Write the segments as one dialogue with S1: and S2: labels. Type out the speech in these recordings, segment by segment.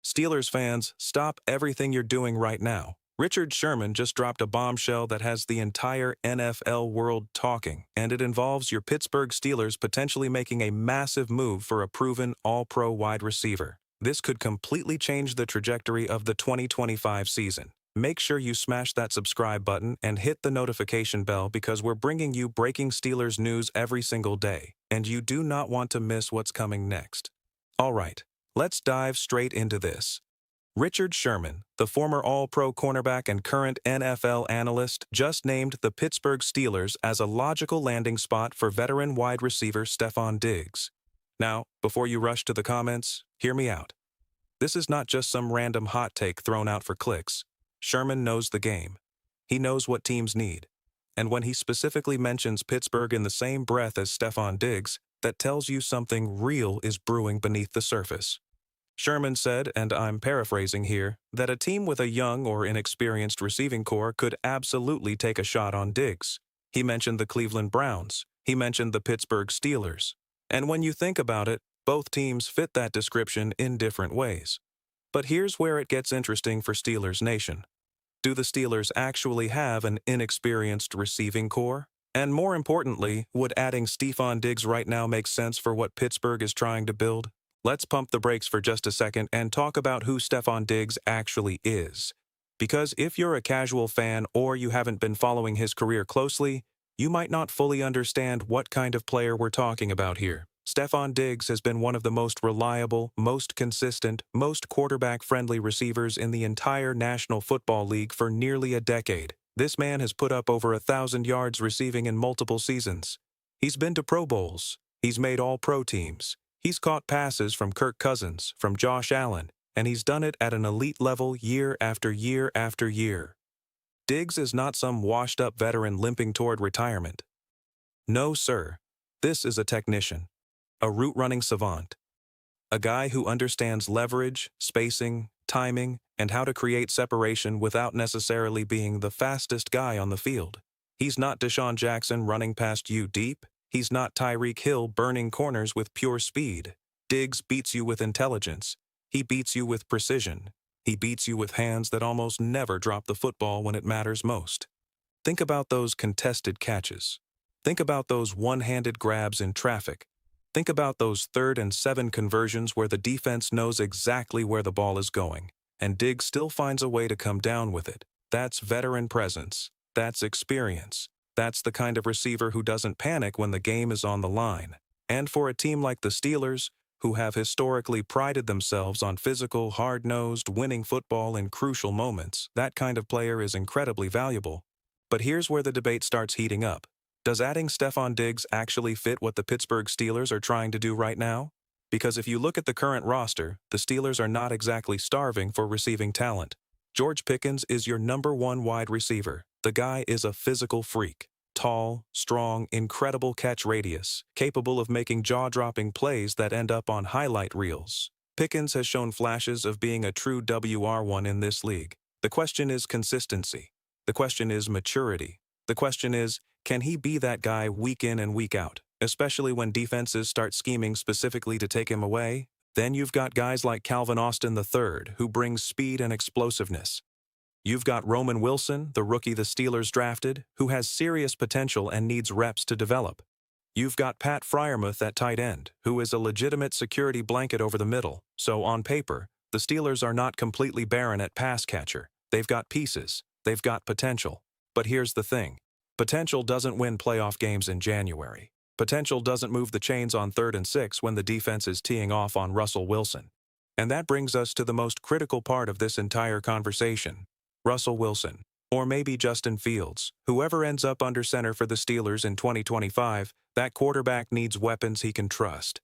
S1: Steelers fans, stop everything you're doing right now. Richard Sherman just dropped a bombshell that has the entire NFL world talking, and it involves your Pittsburgh Steelers potentially making a massive move for a proven all-pro wide receiver. This could completely change the trajectory of the 2025 season. Make sure you smash that subscribe button and hit the notification bell because we're bringing you breaking Steelers news every single day, and you do not want to miss what's coming next. All right, let's dive straight into this. Richard Sherman, the former All-Pro cornerback and current NFL analyst, just named the Pittsburgh Steelers as a logical landing spot for veteran wide receiver Stefon Diggs. Now, before you rush to the comments, hear me out. This is not just some random hot take thrown out for clicks. Sherman knows the game. He knows what teams need. And when he specifically mentions Pittsburgh in the same breath as Stefon Diggs, that tells you something real is brewing beneath the surface. Sherman said, and I'm paraphrasing here, that a team with a young or inexperienced receiving core could absolutely take a shot on Diggs. He mentioned the Cleveland Browns. He mentioned the Pittsburgh Steelers. And when you think about it, both teams fit that description in different ways. But here's where it gets interesting for Steelers Nation. Do the Steelers actually have an inexperienced receiving core? And more importantly, would adding Stefon Diggs right now make sense for what Pittsburgh is trying to build? Let's pump the brakes for just a second and talk about who Stefon Diggs actually is. Because if you're a casual fan or you haven't been following his career closely, you might not fully understand what kind of player we're talking about here. Stefon Diggs has been one of the most reliable, most consistent, most quarterback-friendly receivers in the entire National Football League for nearly a decade. This man has put up over 1,000 yards receiving in multiple seasons. He's been to Pro Bowls. He's made all-pro teams. He's caught passes from Kirk Cousins, from Josh Allen, and he's done it at an elite level year after year after year. Diggs is not some washed-up veteran limping toward retirement. No, sir. This is a technician, a route-running savant, a guy who understands leverage, spacing, timing, and how to create separation without necessarily being the fastest guy on the field. He's not Deshaun Jackson running past you deep. He's not Tyreek Hill burning corners with pure speed. Diggs beats you with intelligence. He beats you with precision. He beats you with hands that almost never drop the football when it matters most. Think about those contested catches. Think about those one-handed grabs in traffic. Think about those 3rd and 7 conversions where the defense knows exactly where the ball is going, and Diggs still finds a way to come down with it. That's veteran presence. That's experience. That's the kind of receiver who doesn't panic when the game is on the line. And for a team like the Steelers, who have historically prided themselves on physical, hard-nosed, winning football in crucial moments, that kind of player is incredibly valuable. But here's where the debate starts heating up. Does adding Stefon Diggs actually fit what the Pittsburgh Steelers are trying to do right now? Because if you look at the current roster, the Steelers are not exactly starving for receiving talent. George Pickens is your #1 wide receiver. The guy is a physical freak. Tall, strong, incredible catch radius, capable of making jaw-dropping plays that end up on highlight reels. Pickens has shown flashes of being a true WR1 in this league. The question is consistency. The question is maturity. The question is, can he be that guy week in and week out, especially when defenses start scheming specifically to take him away? Then you've got guys like Calvin Austin III, who brings speed and explosiveness. You've got Roman Wilson, the rookie the Steelers drafted, who has serious potential and needs reps to develop. You've got Pat Freiermuth at tight end, who is a legitimate security blanket over the middle. So on paper, the Steelers are not completely barren at pass catcher. They've got pieces. They've got potential. But here's the thing. Potential doesn't win playoff games in January. Potential doesn't move the chains on 3rd and 6 when the defense is teeing off on Russell Wilson. And that brings us to the most critical part of this entire conversation. Russell Wilson, or maybe Justin Fields, whoever ends up under center for the Steelers in 2025, that quarterback needs weapons he can trust.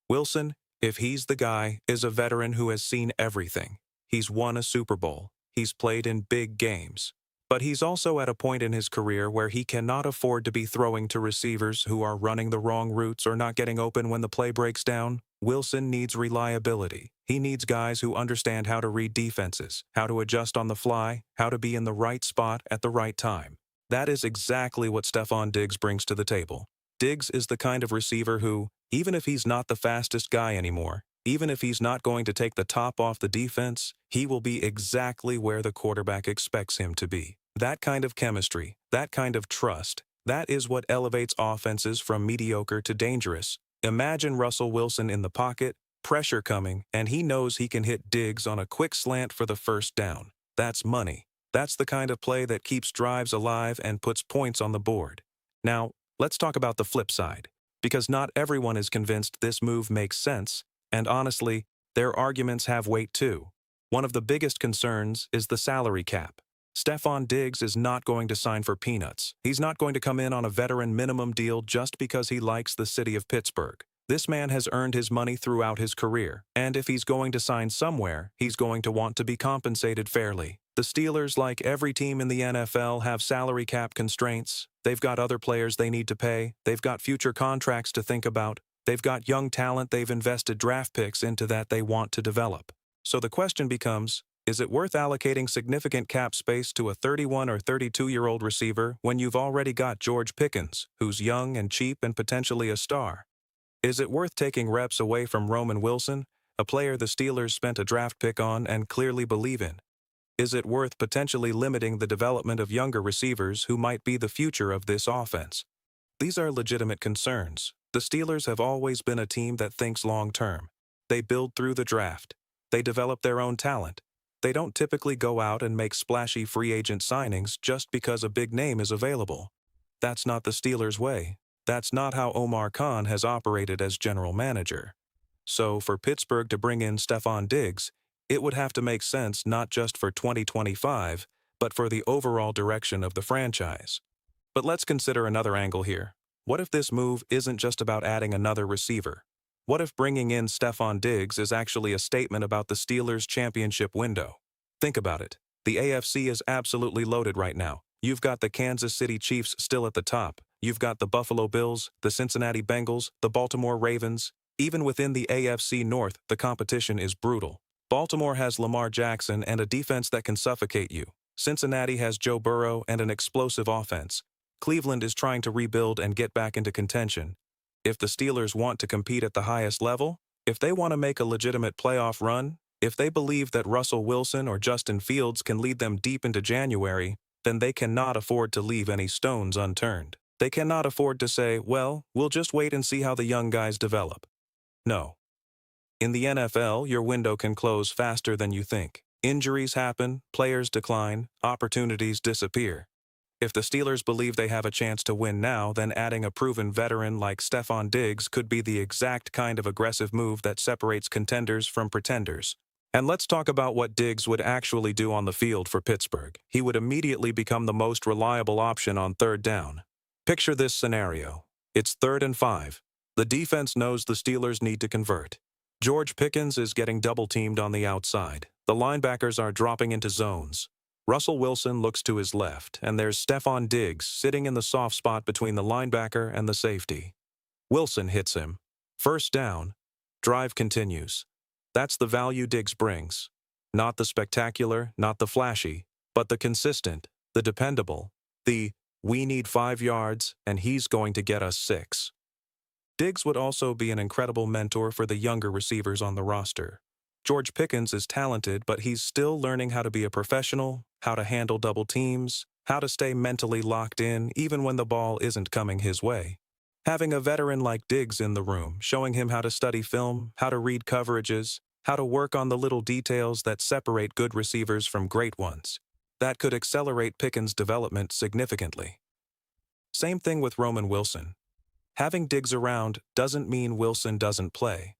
S1: Wilson, if he's the guy, is a veteran who has seen everything. He's won a Super Bowl. He's played in big games. But he's also at a point in his career where he cannot afford to be throwing to receivers who are running the wrong routes or not getting open when the play breaks down. Wilson needs reliability. He needs guys who understand how to read defenses, how to adjust on the fly, how to be in the right spot at the right time. That is exactly what Stefon Diggs brings to the table. Diggs is the kind of receiver who, even if he's not the fastest guy anymore, Even if he's not going to take the top off the defense, he will be exactly where the quarterback expects him to be. That kind of chemistry, that kind of trust, that is what elevates offenses from mediocre to dangerous. Imagine Russell Wilson in the pocket, pressure coming, and he knows he can hit Diggs on a quick slant for the first down. That's money. That's the kind of play that keeps drives alive and puts points on the board. Now, let's talk about the flip side, because not everyone is convinced this move makes sense, and honestly, their arguments have weight too. One of the biggest concerns is the salary cap. Stefon Diggs is not going to sign for peanuts. He's not going to come in on a veteran minimum deal just because he likes the city of Pittsburgh. This man has earned his money throughout his career, and if he's going to sign somewhere, he's going to want to be compensated fairly. The Steelers, like every team in the NFL, have salary cap constraints. They've got other players they need to pay. They've got future contracts to think about. They've got young talent they've invested draft picks into that they want to develop. So the question becomes, is it worth allocating significant cap space to a 31 or 32-year-old receiver when you've already got George Pickens, who's young and cheap and potentially a star? Is it worth taking reps away from Roman Wilson, a player the Steelers spent a draft pick on and clearly believe in? Is it worth potentially limiting the development of younger receivers who might be the future of this offense? These are legitimate concerns. The Steelers have always been a team that thinks long-term. They build through the draft. They develop their own talent. They don't typically go out and make splashy free agent signings just because a big name is available. That's not the Steelers' way. That's not how Omar Khan has operated as general manager. So for Pittsburgh to bring in Stefon Diggs, it would have to make sense not just for 2025, but for the overall direction of the franchise. But let's consider another angle here. What if this move isn't just about adding another receiver? What if bringing in Stefon Diggs is actually a statement about the Steelers' championship window? Think about it. The AFC is absolutely loaded right now. You've got the Kansas City Chiefs still at the top. You've got the Buffalo Bills, the Cincinnati Bengals, the Baltimore Ravens. Even within the AFC North, the competition is brutal. Baltimore has Lamar Jackson and a defense that can suffocate you. Cincinnati has Joe Burrow and an explosive offense. Cleveland is trying to rebuild and get back into contention. If the Steelers want to compete at the highest level, if they want to make a legitimate playoff run, if they believe that Russell Wilson or Justin Fields can lead them deep into January, then they cannot afford to leave any stones unturned. They cannot afford to say, well, we'll just wait and see how the young guys develop. No. In the NFL, your window can close faster than you think. Injuries happen, players decline, opportunities disappear. If the Steelers believe they have a chance to win now, then adding a proven veteran like Stefon Diggs could be the exact kind of aggressive move that separates contenders from pretenders. And let's talk about what Diggs would actually do on the field for Pittsburgh. He would immediately become the most reliable option on third down. Picture this scenario. It's 3rd and 5. The defense knows the Steelers need to convert. George Pickens is getting double-teamed on the outside. The linebackers are dropping into zones. Russell Wilson looks to his left, and there's Stefon Diggs sitting in the soft spot between the linebacker and the safety. Wilson hits him. First down. Drive continues. That's the value Diggs brings. Not the spectacular, not the flashy, but the consistent, the dependable, the we need 5 yards, and he's going to get us 6. Diggs would also be an incredible mentor for the younger receivers on the roster. George Pickens is talented, but he's still learning how to be a professional, how to handle double teams, how to stay mentally locked in even when the ball isn't coming his way. Having a veteran like Diggs in the room, showing him how to study film, how to read coverages, how to work on the little details that separate good receivers from great ones, that could accelerate Pickens' development significantly. Same thing with Roman Wilson. Having Diggs around doesn't mean Wilson doesn't play.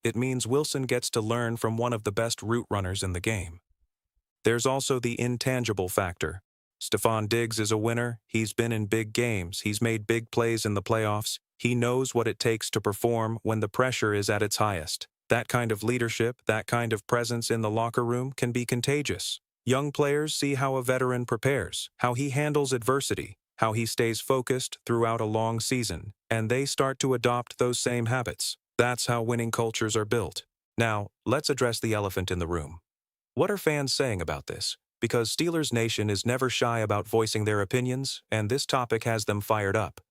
S1: It means Wilson gets to learn from one of the best route runners in the game. There's also the intangible factor. Stefon Diggs is a winner. He's been in big games. He's made big plays in the playoffs. He knows what it takes to perform when the pressure is at its highest. That kind of leadership, that kind of presence in the locker room can be contagious. Young players see how a veteran prepares, how he handles adversity, how he stays focused throughout a long season, and they start to adopt those same habits. That's how winning cultures are built. Now, let's address the elephant in the room. What are fans saying about this? Because Steelers Nation is never shy about voicing their opinions, and this topic has them fired up.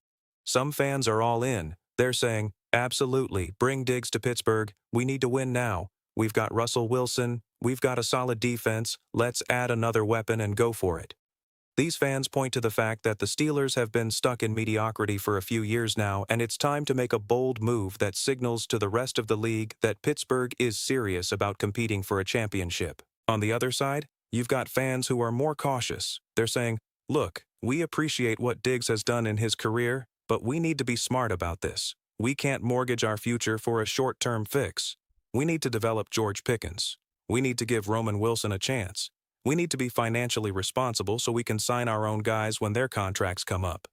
S1: Some fans are all in. They're saying, Absolutely. Bring Diggs to Pittsburgh. We need to win now. We've got Russell Wilson. We've got a solid defense. Let's add another weapon and go for it. These fans point to the fact that the Steelers have been stuck in mediocrity for a few years now, and it's time to make a bold move that signals to the rest of the league that Pittsburgh is serious about competing for a championship. On the other side, you've got fans who are more cautious. They're saying, look, we appreciate what Diggs has done in his career, but we need to be smart about this. We can't mortgage our future for a short-term fix. We need to develop George Pickens. We need to give Roman Wilson a chance. We need to be financially responsible so we can sign our own guys when their contracts come up.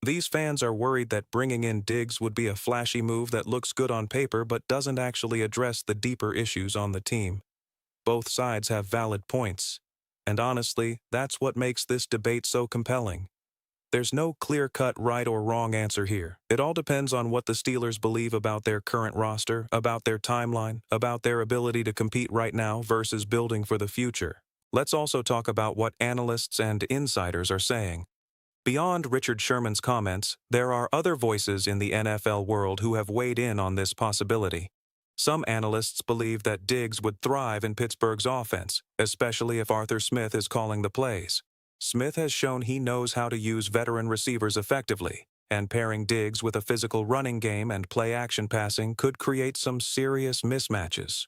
S1: These fans are worried that bringing in Diggs would be a flashy move that looks good on paper but doesn't actually address the deeper issues on the team. Both sides have valid points, and honestly, that's what makes this debate so compelling. There's no clear-cut right or wrong answer here. It all depends on what the Steelers believe about their current roster, about their timeline, about their ability to compete right now versus building for the future. Let's also talk about what analysts and insiders are saying. Beyond Richard Sherman's comments, there are other voices in the NFL world who have weighed in on this possibility. Some analysts believe that Diggs would thrive in Pittsburgh's offense, especially if Arthur Smith is calling the plays. Smith has shown he knows how to use veteran receivers effectively, and pairing Diggs with a physical running game and play-action passing could create some serious mismatches.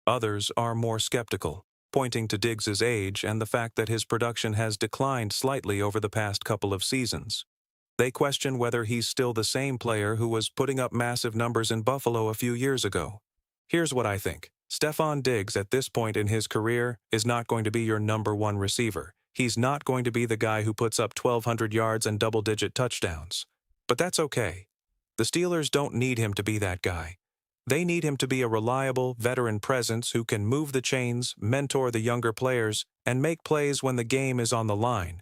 S1: Others are more skeptical, pointing to Diggs' age and the fact that his production has declined slightly over the past couple of seasons. They question whether he's still the same player who was putting up massive numbers in Buffalo a few years ago. Here's what I think. Stefon Diggs at this point in his career is not going to be your number one receiver. He's not going to be the guy who puts up 1,200 yards and double-digit touchdowns. But that's okay. The Steelers don't need him to be that guy. They need him to be a reliable, veteran presence who can move the chains, mentor the younger players, and make plays when the game is on the line.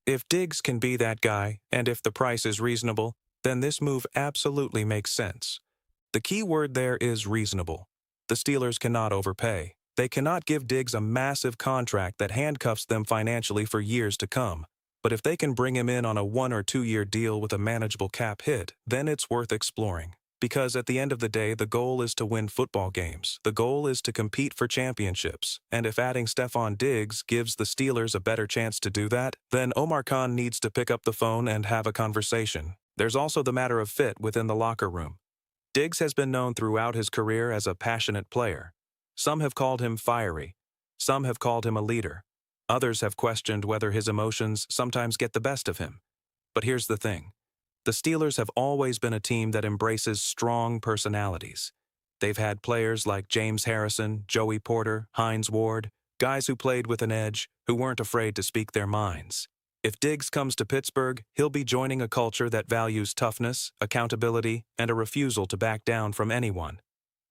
S1: If Diggs can be that guy, and if the price is reasonable, then this move absolutely makes sense. The key word there is reasonable. The Steelers cannot overpay. They cannot give Diggs a massive contract that handcuffs them financially for years to come. But if they can bring him in on a 1 or 2 year deal with a manageable cap hit, then it's worth exploring. Because at the end of the day, the goal is to win football games. The goal is to compete for championships. And if adding Stefon Diggs gives the Steelers a better chance to do that, then Omar Khan needs to pick up the phone and have a conversation. There's also the matter of fit within the locker room. Diggs has been known throughout his career as a passionate player. Some have called him fiery. Some have called him a leader. Others have questioned whether his emotions sometimes get the best of him. But here's the thing. The Steelers have always been a team that embraces strong personalities. They've had players like James Harrison, Joey Porter, Hines Ward, guys who played with an edge, who weren't afraid to speak their minds. If Diggs comes to Pittsburgh, he'll be joining a culture that values toughness, accountability, and a refusal to back down from anyone.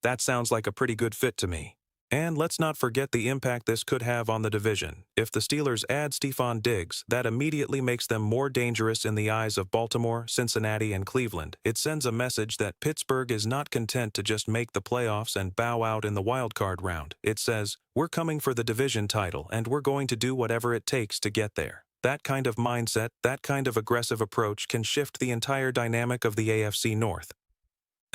S1: That sounds like a pretty good fit to me. And let's not forget the impact this could have on the division. If the Steelers add Stefon Diggs, that immediately makes them more dangerous in the eyes of Baltimore, Cincinnati, and Cleveland. It sends a message that Pittsburgh is not content to just make the playoffs and bow out in the wildcard round. It says, we're coming for the division title, and we're going to do whatever it takes to get there. That kind of mindset, that kind of aggressive approach can shift the entire dynamic of the AFC North.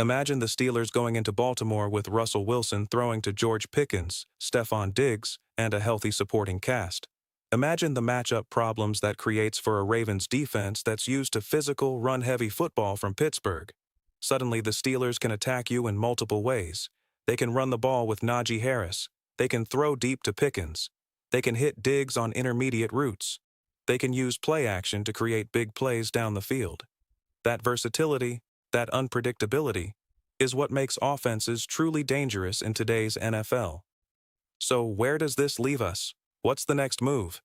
S1: Imagine the Steelers going into Baltimore with Russell Wilson throwing to George Pickens, Stefon Diggs, and a healthy supporting cast. Imagine the matchup problems that creates for a Ravens defense that's used to physical, run-heavy football from Pittsburgh. Suddenly, the Steelers can attack you in multiple ways. They can run the ball with Najee Harris. They can throw deep to Pickens. They can hit Diggs on intermediate routes. They can use play action to create big plays down the field. That versatility, that unpredictability, is what makes offenses truly dangerous in today's NFL. So where does this leave us? What's the next move?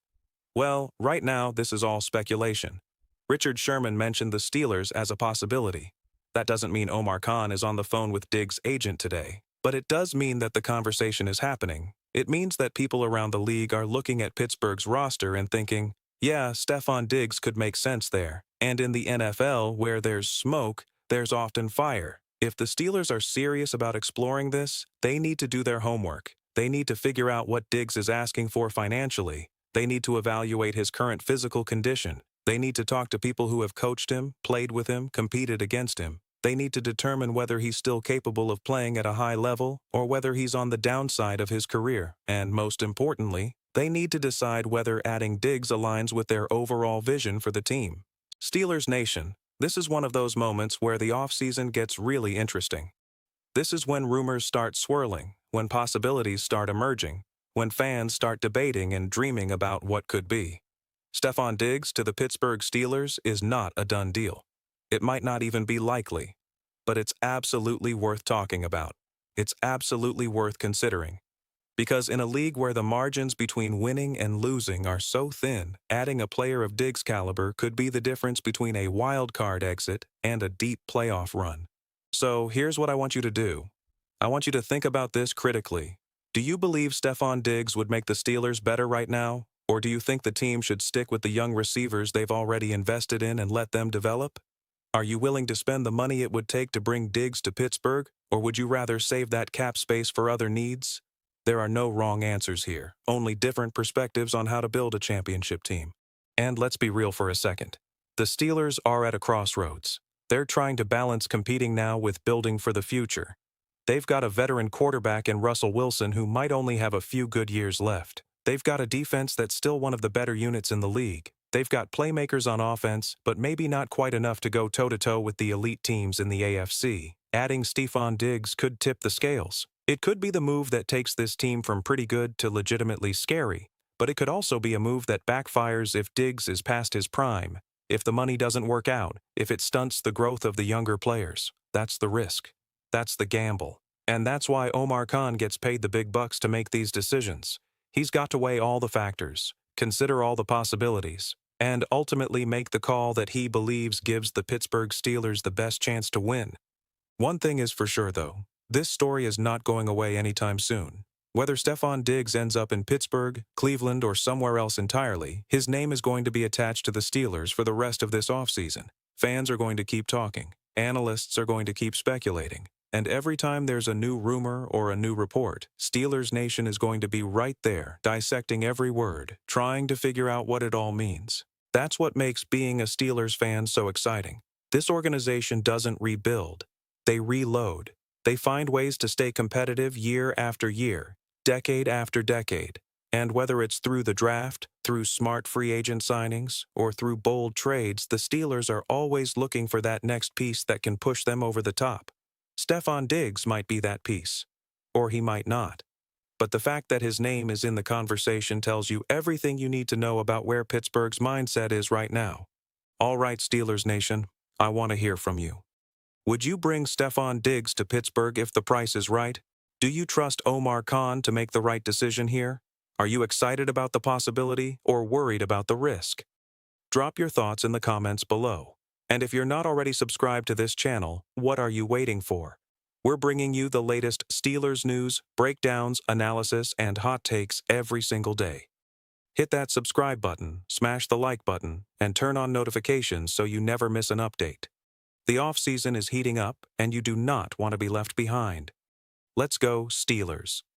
S1: Well, right now, this is all speculation. Richard Sherman mentioned the Steelers as a possibility. That doesn't mean Omar Khan is on the phone with Diggs' agent today, but it does mean that the conversation is happening. It means that people around the league are looking at Pittsburgh's roster and thinking, yeah, Stefon Diggs could make sense there. And in the NFL, where there's smoke, there's often fire. If the Steelers are serious about exploring this, they need to do their homework. They need to figure out what Diggs is asking for financially. They need to evaluate his current physical condition. They need to talk to people who have coached him, played with him, competed against him. They need to determine whether he's still capable of playing at a high level or whether he's on the downside of his career. And most importantly, they need to decide whether adding Diggs aligns with their overall vision for the team. Steelers Nation, this is one of those moments where the offseason gets really interesting. This is when rumors start swirling, when possibilities start emerging, when fans start debating and dreaming about what could be. Stefon Diggs to the Pittsburgh Steelers is not a done deal. It might not even be likely, but it's absolutely worth talking about. It's absolutely worth considering. Because in a league where the margins between winning and losing are so thin, adding a player of Diggs' caliber could be the difference between a wild card exit and a deep playoff run. So here's what I want you to do. I want you to think about this critically. Do you believe Stefon Diggs would make the Steelers better right now? Or do you think the team should stick with the young receivers they've already invested in and let them develop? Are you willing to spend the money it would take to bring Diggs to Pittsburgh, or would you rather save that cap space for other needs? There are no wrong answers here, only different perspectives on how to build a championship team. And let's be real for a second. The Steelers are at a crossroads. They're trying to balance competing now with building for the future. They've got a veteran quarterback in Russell Wilson who might only have a few good years left. They've got a defense that's still one of the better units in the league. They've got playmakers on offense, but maybe not quite enough to go toe-to-toe with the elite teams in the AFC. Adding Stefon Diggs could tip the scales. It could be the move that takes this team from pretty good to legitimately scary, but it could also be a move that backfires if Diggs is past his prime, if the money doesn't work out, if it stunts the growth of the younger players. That's the risk. That's the gamble. And that's why Omar Khan gets paid the big bucks to make these decisions. He's got to weigh all the factors, consider all the possibilities, and ultimately make the call that he believes gives the Pittsburgh Steelers the best chance to win. One thing is for sure, though. This story is not going away anytime soon. Whether Stefon Diggs ends up in Pittsburgh, Cleveland, or somewhere else entirely, his name is going to be attached to the Steelers for the rest of this offseason. Fans are going to keep talking. Analysts are going to keep speculating. And every time there's a new rumor or a new report, Steelers Nation is going to be right there, dissecting every word, trying to figure out what it all means. That's what makes being a Steelers fan so exciting. This organization doesn't rebuild. They reload. They find ways to stay competitive year after year, decade after decade. And whether it's through the draft, through smart free agent signings, or through bold trades, the Steelers are always looking for that next piece that can push them over the top. Stefon Diggs might be that piece, or he might not. But the fact that his name is in the conversation tells you everything you need to know about where Pittsburgh's mindset is right now. All right, Steelers Nation, I want to hear from you. Would you bring Stefon Diggs to Pittsburgh if the price is right? Do you trust Omar Khan to make the right decision here? Are you excited about the possibility or worried about the risk? Drop your thoughts in the comments below. And if you're not already subscribed to this channel, what are you waiting for? We're bringing you the latest Steelers news, breakdowns, analysis, and hot takes every single day. Hit that subscribe button, smash the like button, and turn on notifications so you never miss an update. The offseason is heating up, and you do not want to be left behind. Let's go, Steelers.